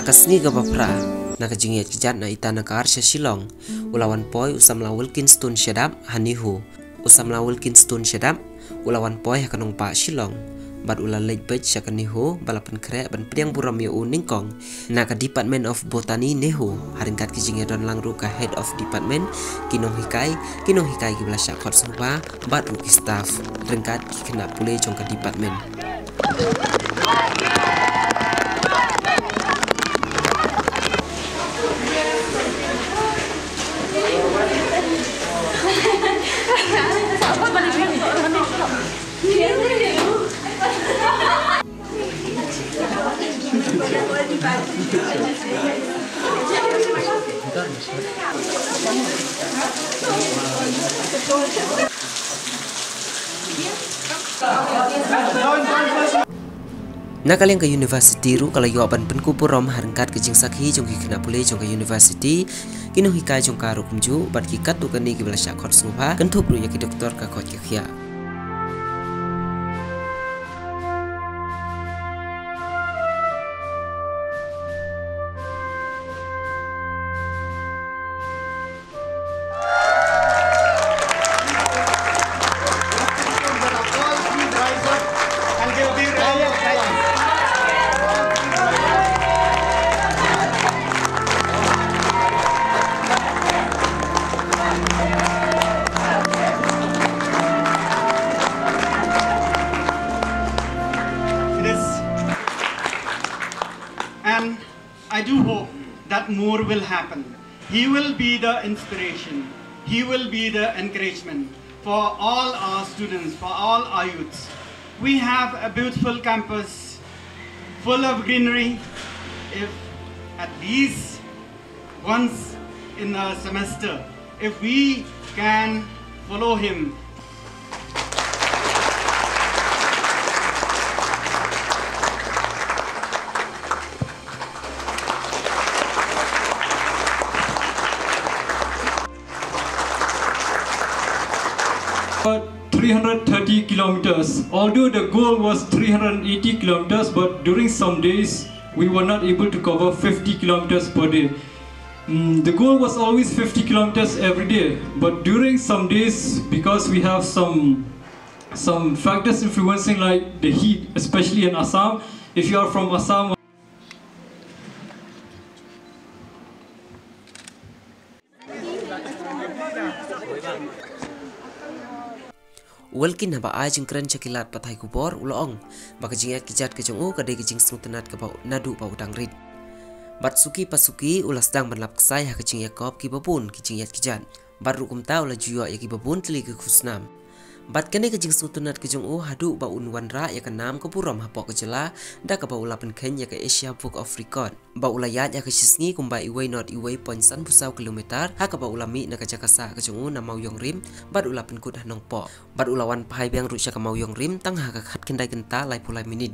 Hakasngi gabapra nakajingiat kijat na itana karsha Shillong ulawan poi usamla Wilkinston Shadap hanihu usamla Wilkinston Shadap ulawan poi hakanong pa Shillong bat ula late batch sakanihu balapan krek ban priang buram yo ningkong naka Department of Botany nehu haringkat kijingiat don langru ka Head of Department kinong hikai gibla syakot semua bat ruki staff ringkat kena pule jong ka department. Nakaliang ke university ru kalau yaban penkupurom harangkat ke jing sakhi jong kena pule jong ke university kinu hikai jong karu kumju bat kikat tu kani ki belasya khot snuba kentuk ru yaki doktor ka khot khia. And I do hope that more will happen. He will be the inspiration. He will be the encouragement for all our students, for all our youths. We have a beautiful campus full of greenery. If at least once in a semester, if we can follow him, about 330 kilometers. Although the goal was 380 kilometers, but during some days we were not able to cover 50 kilometers per day. The goal was always 50 kilometers every day, but during some days, because we have some factors influencing like the heat, especially in Assam. If you are from Assam, Welkin haba ai jing keren cakilat patai kubor ulong baka jingat kijat ke jongu kadai ke jing tenat ke bau nadu bau dangrit bat suki pasuki ulas dang banlap kesai ha ke jing yakop ki babun ki jing yat kijat bat rukum ta ula juyo ya ki babun teli ke khusnam bat kene ke jing tenat ke jongu hadu bau unwan ra ya ke nam ke puram hapok ke jela da ke bau lapan ken ya ke Asia Book of Record bau ulayat ya ke sisngi kumba iway not iway point san pusau kilometer ha ke bau ulami na ke jakasa ke jongu na mau yong rim bat ulapan kut hanong po bat ulawan pahai biang rusya ke mau yong rim tang ha ke khat kendai genta lai pulai minit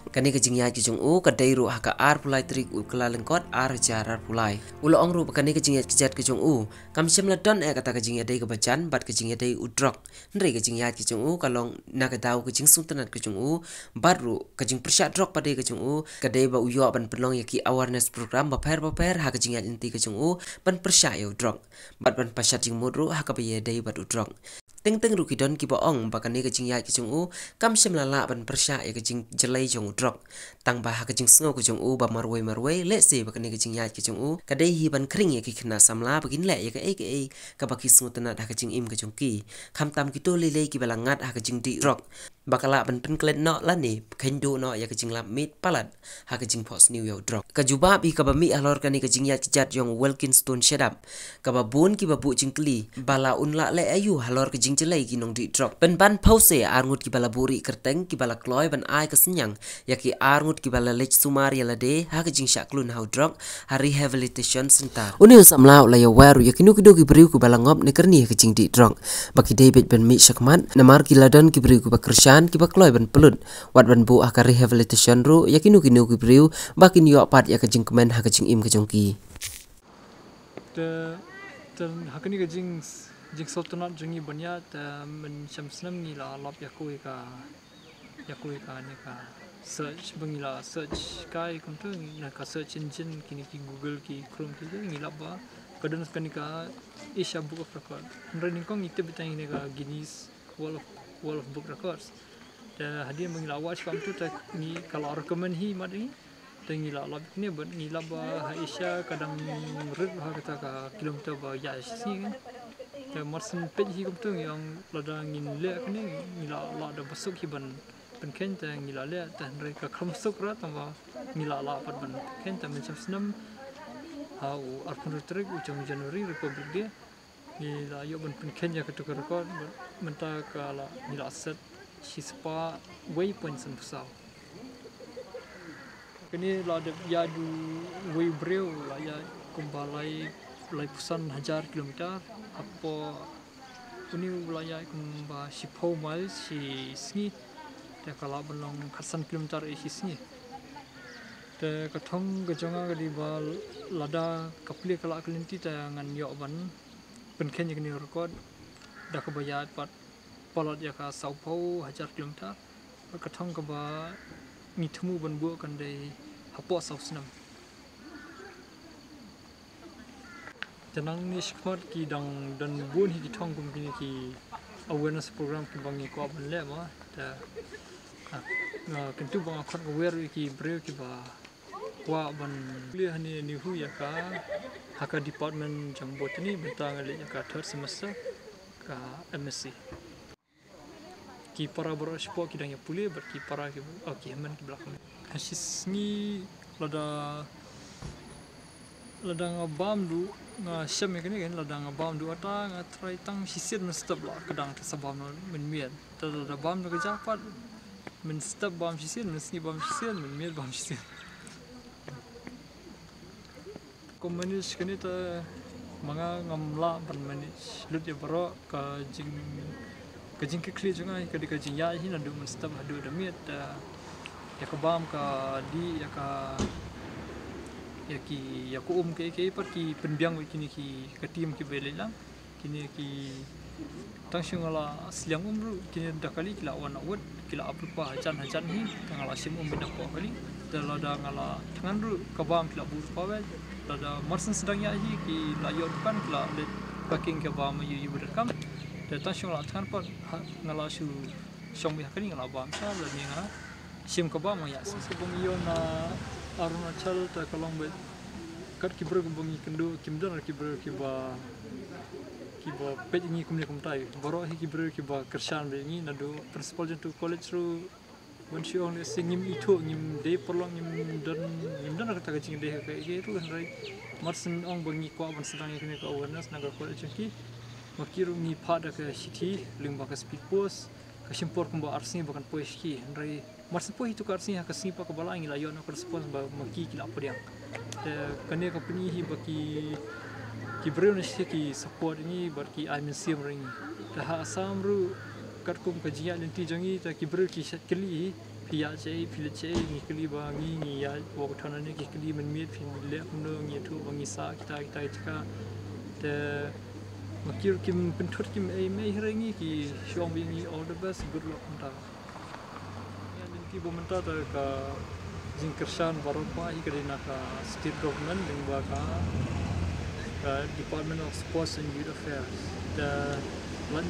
kani ke jing ya ke jongu ke dai ru ha ke ar pulai trik u kela lengkot ar jarar pulai ulong ru kani ke jing ya kijat ke jongu kam sem ladon e kata ke jing ya dai ke bacan bat ke jing ya dai udrok ndre ke jing ya ke jongu kalong na ke dau ke jing tenat ke jongu bat ru ke jing persya drok pada ke jongu ke dai ba uyo ban penong ya ki awareness program baper ha ke jing ya inti ke jongu ban persya ya udrok bat ban pasyat jing mudru ha ke ye dai bat udrok teng ruki don ki boong bakane ke jing ya ke jongu kam sem lala ban persya ya ke jing jelai jong udrok tang ba ha ke jing sngo ke jongu ba marwai le se bakane ke jing ya ke jongu ka dai hi ban kring ya ki kena samla bagin le ya ke ka baki sngo tenat ha ke jing im ke jongki kham tam ki to le ki balangat ha ke jing di drok bakala ban pen klet no lani kendo no ya ke jing lap mit palat ha ke jing pos new yo drok ka juba bi ka ba mi alor kani ke jing ya kijat jong Wilkinston Shadap ka ba bun ki ba bu jing kli bala unla le ayu halor ke jing jelai ki nong di drok pen ban pause arngut ki bala buri kerteng ki bala kloy ban ai ke senyang ya ki arngut ki bala lech sumar ya lade ha ke jing syaklun hau drok ha rehabilitation center uni samla la ya waru ya kinu kido ki beriu ku bala ngop ne kerni ke jing di drok baki David ben mi syakmat namar ki ladon ki beriu ku bakershan ki bakloy ban pelut wat ban bu akar rehabilitation ru ya kinu ki beriu bakin yo pat ya ke jing kemen ha ke jing im ke jongki the hakani ke jing sultanat jungi banya men syamsnam ni la lop yakui ka ne ka search bangila search kai kuntu na ka search engine kini ki Google ki Chrome ki ngila ba kadan kan ka Asia Book of Record running kong ite bitang ini ka Guinness World of Book Records da hadir bangila watch kam tu tak ni kalau recommend hi madi ngila lab ni ban ngila ba Asia kadang red ha kata ka kilometer ba ya si kan da marsen page hi kuntu yang lada ngin le kan ngila la da basuk hi ban pen ta ngila le ta mereka khamsuk ra tamba ngila la pat ban ken ta macam senam au arpun trek ujung Januari Republik dia ngila yo ban pen ya ketuk rekod menta kala ngila set sispa waypoint san pusau kini la de ya du way breu la ya kumbalai lai pusan 1000 kilometer apa ini wilayah kumba Shipho miles si sngi te kala belong khasan kilometer isisni te kathong gajonga gadi bal lada kapli kala kelinti ta ngan yo ban penken yakni record dak bayat pat polot ya ka Saupo 1000 kilometer kathong ka ba ngithmu ban bu kan dei hapo sausnam janang ni shkot ki dang dan bun hi thong kum ki awareness program ki bangi ko ban le ma ta kentu bang akhot aware ki breu ki ba kwa ban clear hani ni hu ya ka haka department jang botany bentang le ya ka third semester ka MSc ki para bro spo ki dang ya puli ber ki para ki okay man ki belakang hasis ni lada ngabam du nga syam ni kan lada ngabam du ata nga try tang sisit mestap la kadang sabam men miet lada bam du kejapat men step bam sisit men sni bam sisit men miet bam sisit komunis kini ta mga ngamla ban manage lut ya bro ka jing ke kli jungai ka di ka jing ya hin adu men step adu da miet ya ka bam ka di ya ka ya ko ke par ki penbiang kini ki ka tim ki belelang kini ki tangsyong ala siang umru kini dakali kila wan awat kila aplupa hajan hi tangala sim benda ko kali dala da ngala tangan ru ka bam kila bur pawel dala marsen sedang ya hi ki la yor kan kila le packing ka bam yu berekam da tangsyong ala tangan par ngala su syong ya kani ngala bam sa la ni nga sim ka bam ya sebung yo na Arunachal ta kalong bet kat kibro bungi kendu kimdan kibro kiba pet ni kumne kumtai baro hi kibro kiba kershan be ni nadu principal jentu college ru once you only singim itu ngim de perlong ngim dan kata kacing de ka ge ru rai marsen ong bungi ko ban sedang ni ka awareness naga college ki makiru ni pada ka city lingba ka speed post ka simpor kumba arsi bakan poeski rai marsen po itu ka arsi ka sipa ka balang ila yon ka response ba maki kila apa dia kane company hi baki kibro ni ki support ni barki I sim ring ta asam ru kat kum ka jia lenti jangi ta kibro ki kli pia che pile che ni kli ba ni ya wo thana ni ki kli men mi phin le no ngi thu bangi sa kita ka te makir kim penthot kim ai mai ringi ki shong bi ni all the best good luck ta ya lenti bo menta ta ka jing kershan baru pa hi kadina ka state government ding ba ka Department of Sports and Youth Affairs the lan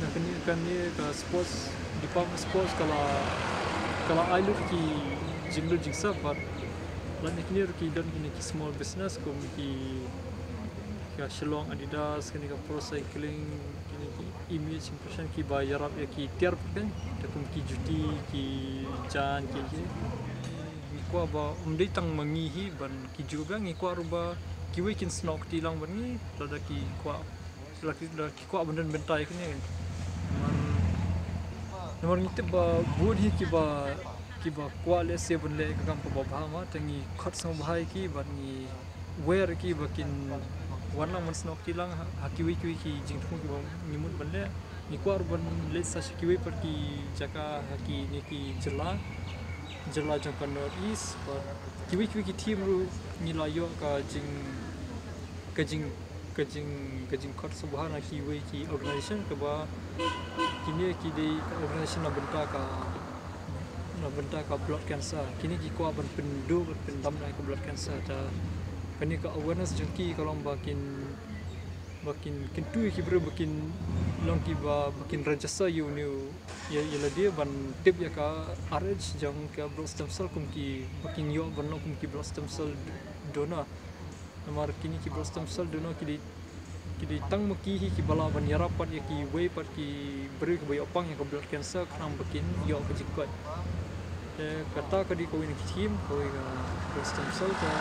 kan ni ka sports department sports kala ailu ki jinglu jingsa par lan ni ki dan ki small business ko ki ka Shillong Adidas kini ka pro cycling kini ki image impression ki ba yarap ya ki tiar kan takum ki juti ki jan ki ko ba umdei tang mangihi ban ki juga ngi ko ruba ki weekend snok ti lang ban ni lada ki ko laki ko abandan bentai kini nomor ni ba bud hi ki ba ko le 7 le ka kam ko ba ma tangi khot sang bhai ki ban ni wear ki bakin warna man snok ti lang haki ki jing thung ki ba ni mun ban le ni ko ban le sa ki we par ki jaka haki ni ki jela jangkan North East पर किवी की team रू निलायो का जिंग खट सुबह ना किवी की organization के बा किन्हें की दे organization ना बनता का na benda ka blood cancer kini ki ko ban pendu pendam na ka blood cancer ta kani ka awareness jengki kalau bakin kentu ki bro bakin long ki ba bakin register you new ya dia ban tip ya ka RH jang ka blood stem cell kum ki bakin yo ban kum ki blood stem cell donor namar kini ki blood stem cell donor ki tang maki ki bala ban yarapat ya ki way pat ki beri ke bayo pang ya ka blood cancer kram bakin yo ka jikot kata ka di ko ini kim ko ga blood stem cell ka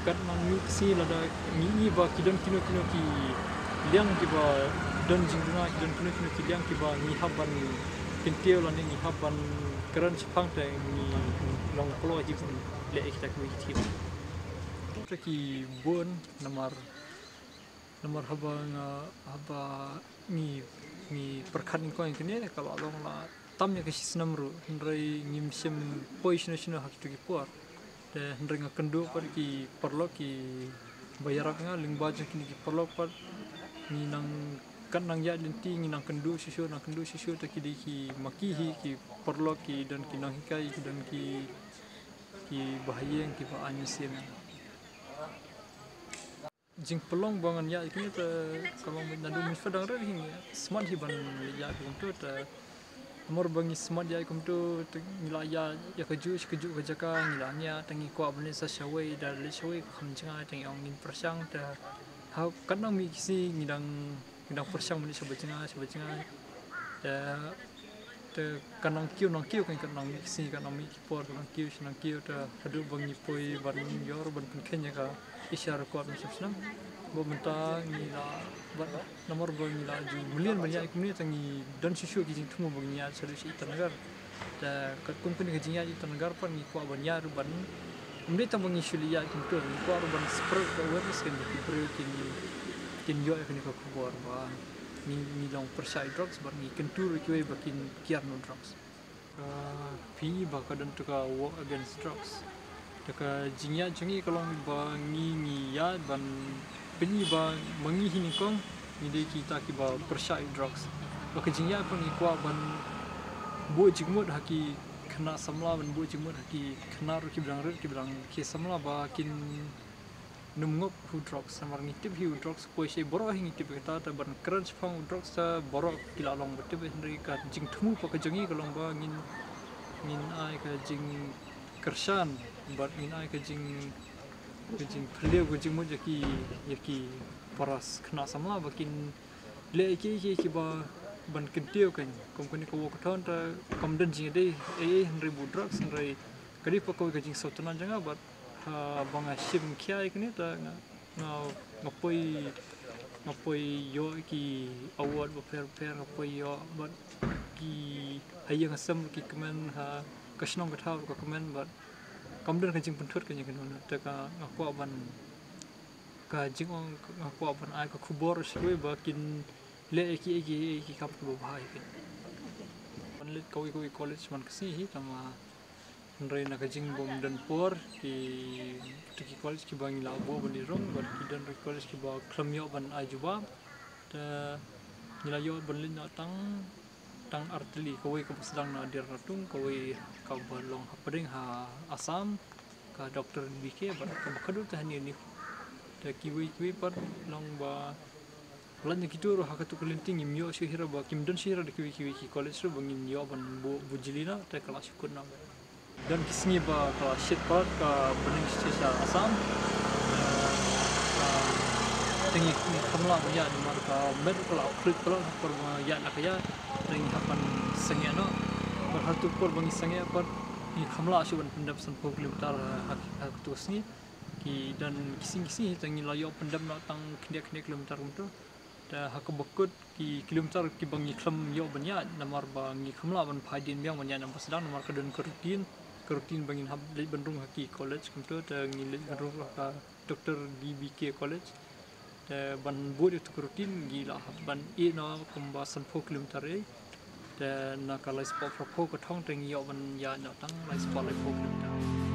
kat nang mixi lada mi ba kidon kino ki liang ki ba don jingduna kidon kino ki liang ki ba ni haban pintiu lan ni haban keran chipang ta ni long plo ji pun le kita ko ki ki bon namar haba ni perkhat ni ko ini kalau long la tam ya ke sinamru ndrai ngimsim poison hak tu ki por de ndringa kendu par ki perlo ki bayarak nga lingba je kini ki perlo par ni nang kan nang ya lenti ni nang kendu sisu ta ki maki hi ki perlo ki dan ki nang hikai dan ki bahaya ki ba anyesim jing pelong bangan ya kini ta kalau nadu misfadang re hi smart hi ban ya ku ta amor bangi smart ya kum tu ngila ya keju kerja ngilanya tangi ko abne sa shawai dar le shawai khamjinga tangi ongin persang ta ha kanang mi kisi ngidang persang meni sebajinga ta kanang kiu kan kanang mi kisi kanang mi por kanang kiu ta hadu bangi poi ban yor ban kenya ka isyar ko abne subsnam bo menta ngila ba nomor bo ngila ju million banyak ikuni tangi dan sisu ki jing tumu bangia solusi itanagar da company ki jingya itanagar pan ni ko banya ruban umde ta bangi shuliya kintu ni ko ruban spread ka awareness kan ki pro kin yo kan ko kubor ba ni long persai drugs bar ni kentu ki bakin kiar no drugs pi ba ka dan to ka war against drugs da jingya jingi kalau bangi ya ban penyi ba mangi hini kong ni de kita ki ba persai drugs ba kejingya pun ni kwa ban bo jigmut haki kena samla ban bo jigmut haki kena ru ki bilang ki samla ba kin numngop hu drugs samar ni tip hu drugs ko she boro hingi tip ta ban crunch phang drugs ta boro kila long ba tip henry ka jing thumu pa kejengi kalong ba ngin ai ka jing kersan ba ngin ai ka jing peleu kucing mu yaki paras kena samla bakin le ki ba ban kentiu kan company ko ko thon ta komden jing dei ribu drugs rai kadi pako kajing sotana janga bat banga sim kya ikni ta ngapoi yo ki award ba fair ngapoi yo bat ki hayang asam ki kemen ha kasnong ka thau ka kemen bat kamden kajing penthut kanya kan ta ka aku aban ka jing ong aku aban ai ka khubor shwe bakin le ki kap ko bahai kan panlit koi college man kasi hi tama ndrai na kajing bom dan por ki college ki bangi labo bani rong bat ki dan college ki ba klamyo ban ajuba ta nilayo banlin na tang artili koi ka sedang na dir ratung koi ka balong hapading ha asam ka doktor bike ba ka bakadu ta ni ta kiwi par long ba lan ni kitu ro hakatu kelinting imyo shihira ba kimdan shihira de kiwi college ro bangin yo ban bujilina ta kelas kunna dan kisni ba kelas shit part ka bening sisa asam tengi kamla ya di mar ka med kalau klik kalau por ya la kaya tengi hapan sengeno berhatu por bangi senge par ni kamla shuban pendap 10 kilometer hak tusni ki dan kising tengi layo pendam na tang kene kilometer untuk da hak bekut ki kilometer ki bangi klam yo banya namar bangi kamla ban phaidin biang banya nam sedang namar kadun kerutin bangin hab le bandung haki college kumto ta ngile bandung ka doktor DBK college ta ban bodi to kerutin gila ban na kumba 10 kilometer ta na ka lai sport pro ko thong teng yo ban ya na tang lai sport lai 4 kilometer